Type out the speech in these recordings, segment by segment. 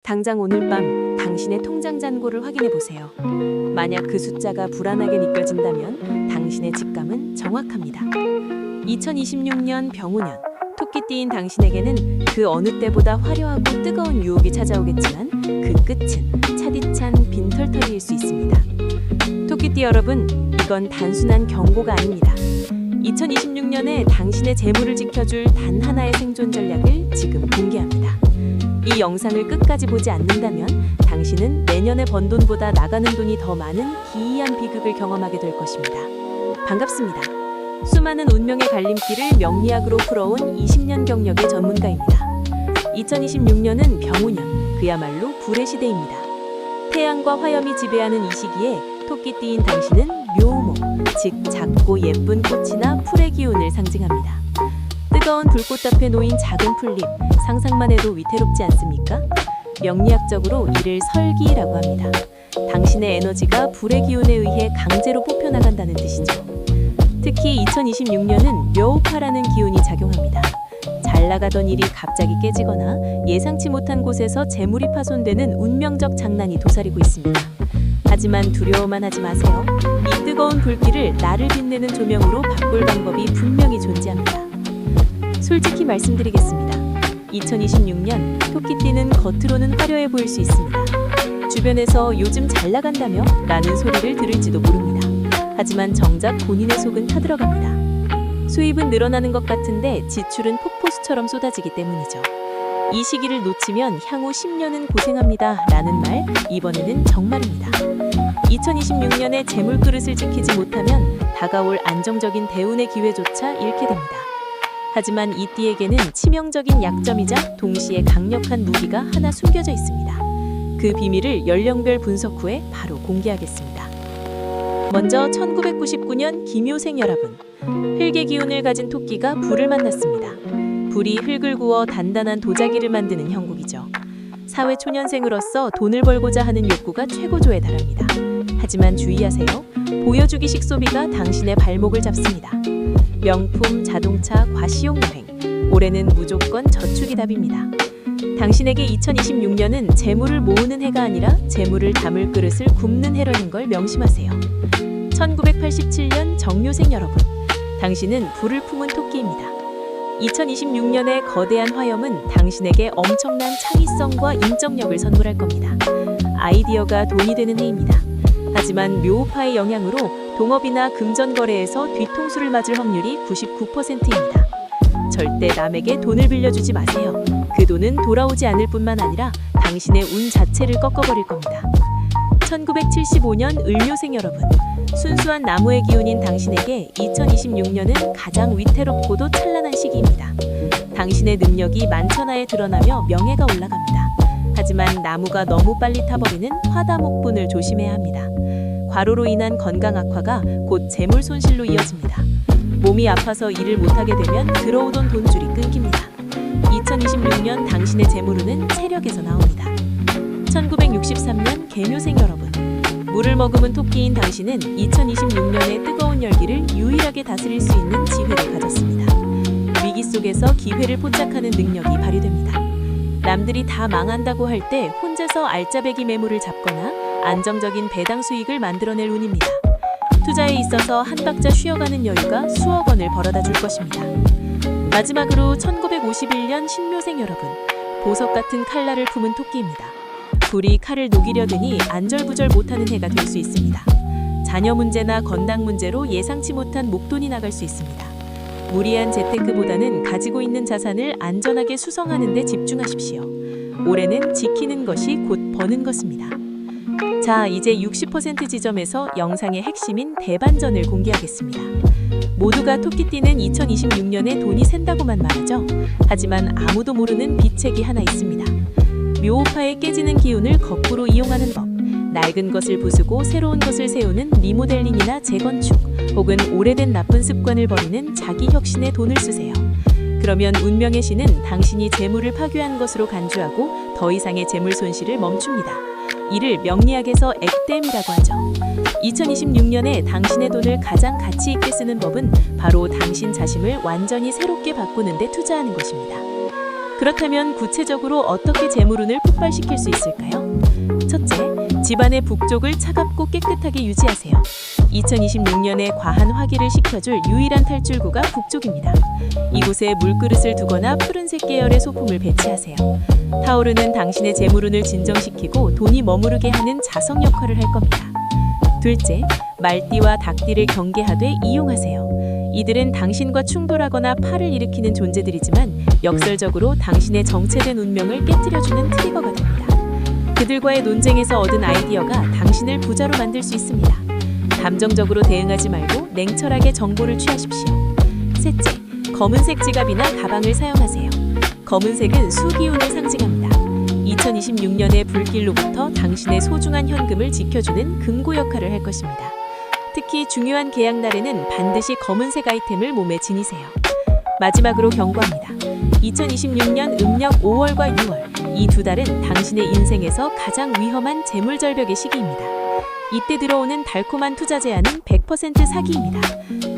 당장 오늘 밤 당신의 통장 잔고를 확인해 보세요. 만약 그 숫자가 불안하게 느껴진다면 당신의 직감은 정확합니다. 2026년 병우년, 토끼띠인 당신에게는 그 어느 때보다 화려하고 뜨거운 유혹이 찾아오겠지만 그 끝은 차디찬 빈털터리일 수 있습니다. 토끼띠 여러분, 이건 단순한 경고가 아닙니다. 2026년에 당신의 재물을 지켜줄 단 하나의 생존 전략을 지금 공개합니다. 이 영상을 끝까지 보지 않는다면 당신은 내년에 번 돈보다 나가는 돈이 더 많은 기이한 비극을 경험하게 될 것입니다. 반갑습니다. 수많은 운명의 갈림길을 명리학으로 풀어온 20년 경력의 전문가입니다. 2026년은 병우년, 그야말로 불의 시대입니다. 태양과 화염이 지배하는 이 시기에 토끼띠인 당신은 묘목, 즉 작고 예쁜 꽃이나 풀의 기운을 상징합니다. 뜨거운 불꽃 앞에 놓인 작은 풀잎, 상상만 해도 위태롭지 않습니까? 명리학적으로 이를 설기라고 합니다. 당신의 에너지가 불의 기운에 의해 강제로 뽑혀나간다는 뜻이죠. 특히 2026년은 묘파라는 기운이 작용합니다. 잘 나가던 일이 갑자기 깨지거나 예상치 못한 곳에서 재물이 파손되는 운명적 장난이 도사리고 있습니다. 하지만 두려워만 하지 마세요. 이 뜨거운 불길을 나를 빛내는 조명으로 바꿀 방법이 분명히 존재합니다. 솔직히 말씀드리겠습니다. 2026년 토끼띠는 겉으로는 화려해 보일 수 있습니다. 주변에서 요즘 잘 나간다며 라는 소리를 들을지도 모릅니다. 하지만 정작 본인의 속은 타들어갑니다. 수입은 늘어나는 것 같은데 지출은 폭포수처럼 쏟아지기 때문이죠. 이 시기를 놓치면 향후 10년은 고생합니다 라는 말, 이번에는 정말입니다. 2026년에 재물 그릇을 지키지 못하면 다가올 안정적인 대운의 기회조차 잃게 됩니다. 하지만 이 띠에게는 치명적인 약점이자 동시에 강력한 무기가 하나 숨겨져 있습니다. 그 비밀을 연령별 분석 후에 바로 공개하겠습니다. 먼저 1999년 김효생 여러분, 흙의 기운을 가진 토끼가 불을 만났습니다. 불이 흙을 구워 단단한 도자기를 만드는 형국이죠. 사회 초년생으로서 돈을 벌고자 하는 욕구가 최고조에 달합니다. 하지만 주의하세요. 보여주기식 소비가 당신의 발목을 잡습니다. 명품, 자동차, 과시용 여행, 올해는 무조건 저축이 답입니다. 당신에게 2026년은 재물을 모으는 해가 아니라 재물을 담을 그릇을 굽는 해라는 걸 명심하세요. 1987년 정묘생 여러분, 당신은 불을 품은 토끼입니다. 2026년의 거대한 화염은 당신에게 엄청난 창의성과 인적력을 선물할 겁니다. 아이디어가 돈이 되는 해입니다. 하지만 묘파의 영향으로 동업이나 금전거래에서 뒤통수를 맞을 확률이 99%입니다. 절대 남에게 돈을 빌려주지 마세요. 그 돈은 돌아오지 않을 뿐만 아니라 당신의 운 자체를 꺾어버릴 겁니다. 1975년 을묘생 여러분, 순수한 나무의 기운인 당신에게 2026년은 가장 위태롭고도 찬란한 시기입니다. 당신의 능력이 만천하에 드러나며 명예가 올라갑니다. 하지만 나무가 너무 빨리 타버리는 화다목분을 조심해야 합니다. 과로로 인한 건강 악화가 곧 재물 손실로 이어집니다. 몸이 아파서 일을 못하게 되면 들어오던 돈줄이 끊깁니다. 2026년 당신의 재물운은 체력에서 나옵니다. 1963년 개묘생 여러분, 물을 머금은 토끼인 당신은 2026년의 뜨거운 열기를 유일하게 다스릴 수 있는 지혜를 가졌습니다. 위기 속에서 기회를 포착하는 능력이 발휘됩니다. 남들이 다 망한다고 할 때 혼자서 알짜배기 매물을 잡거나 안정적인 배당 수익을 만들어낼 운입니다. 투자에 있어서 한 박자 쉬어가는 여유가 수억 원을 벌어다 줄 것입니다. 마지막으로 1951년 신묘생 여러분, 보석 같은 칼날을 품은 토끼입니다. 불이 칼을 녹이려 드니 안절부절 못하는 해가 될 수 있습니다. 자녀 문제나 건강 문제로 예상치 못한 목돈이 나갈 수 있습니다. 무리한 재테크보다는 가지고 있는 자산을 안전하게 수성하는 데 집중하십시오. 올해는 지키는 것이 곧 버는 것입니다. 자, 이제 60% 지점에서 영상의 핵심인 대반전을 공개하겠습니다. 모두가 토끼띠는 2026년에 돈이 샌다고만 말하죠. 하지만 아무도 모르는 비책이 하나 있습니다. 묘파에 깨지는 기운을 거꾸로 이용하는 법, 낡은 것을 부수고 새로운 것을 세우는 리모델링이나 재건축, 혹은 오래된 나쁜 습관을 버리는 자기 혁신에 돈을 쓰세요. 그러면 운명의 신은 당신이 재물을 파괴한 것으로 간주하고 더 이상의 재물 손실을 멈춥니다. 이를 명리학에서 액땜이라고 하죠. 2026년에 당신의 돈을 가장 가치 있게 쓰는 법은 바로 당신 자신을 완전히 새롭게 바꾸는 데 투자하는 것입니다. 그렇다면 구체적으로 어떻게 재물운을 폭발시킬 수 있을까요? 첫째, 집안의 북쪽을 차갑고 깨끗하게 유지하세요. 2026년에 과한 화기를 식혀줄 유일한 탈출구가 북쪽입니다. 이곳에 물그릇을 두거나 푸른색 계열의 소품을 배치하세요. 타오르는 당신의 재물운을 진정시키고 돈이 머무르게 하는 자석 역할을 할 겁니다. 둘째, 말띠와 닭띠를 경계하되 이용하세요. 이들은 당신과 충돌하거나 팔을 일으키는 존재들이지만 역설적으로 당신의 정체된 운명을 깨뜨려주는 트리거가 됩니다. 그들과의 논쟁에서 얻은 아이디어가 당신을 부자로 만들 수 있습니다. 감정적으로 대응하지 말고 냉철하게 정보를 취하십시오. 셋째, 검은색 지갑이나 가방을 사용하세요. 검은색은 수기운을 상징합니다. 2026년의 불길로부터 당신의 소중한 현금을 지켜주는 금고 역할을 할 것입니다. 특히 중요한 계약 날에는 반드시 검은색 아이템을 몸에 지니세요. 마지막으로 경고합니다. 2026년 음력 5월과 6월, 이 두 달은 당신의 인생에서 가장 위험한 재물절벽의 시기입니다. 이때 들어오는 달콤한 투자 제안은 100% 사기입니다.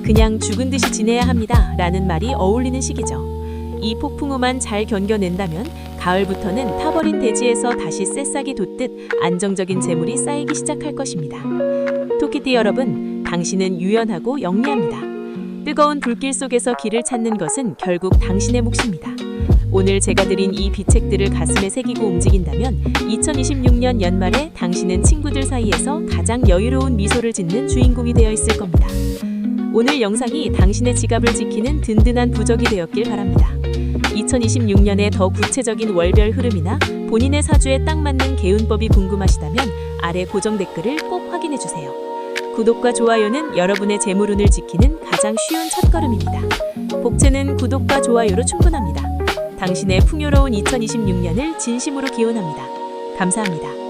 그냥 죽은 듯이 지내야 합니다. 라는 말이 어울리는 시기죠. 이 폭풍우만 잘 견뎌낸다면 가을부터는 타버린 대지에서 다시 새싹이 돋듯 안정적인 재물이 쌓이기 시작할 것입니다. 토끼띠 여러분, 당신은 유연하고 영리합니다. 뜨거운 불길 속에서 길을 찾는 것은 결국 당신의 몫입니다. 오늘 제가 드린 이 비책들을 가슴에 새기고 움직인다면 2026년 연말에 당신은 친구들 사이에서 가장 여유로운 미소를 짓는 주인공이 되어 있을 겁니다. 오늘 영상이 당신의 지갑을 지키는 든든한 부적이 되었길 바랍니다. 2026년의 더 구체적인 월별 흐름이나 본인의 사주에 딱 맞는 개운법이 궁금하시다면 아래 고정 댓글을 꼭 확인해주세요. 구독과 좋아요는 여러분의 재물운을 지키는 가장 쉬운 첫걸음입니다. 복채는 구독과 좋아요로 충분합니다. 당신의 풍요로운 2026년을 진심으로 기원합니다. 감사합니다.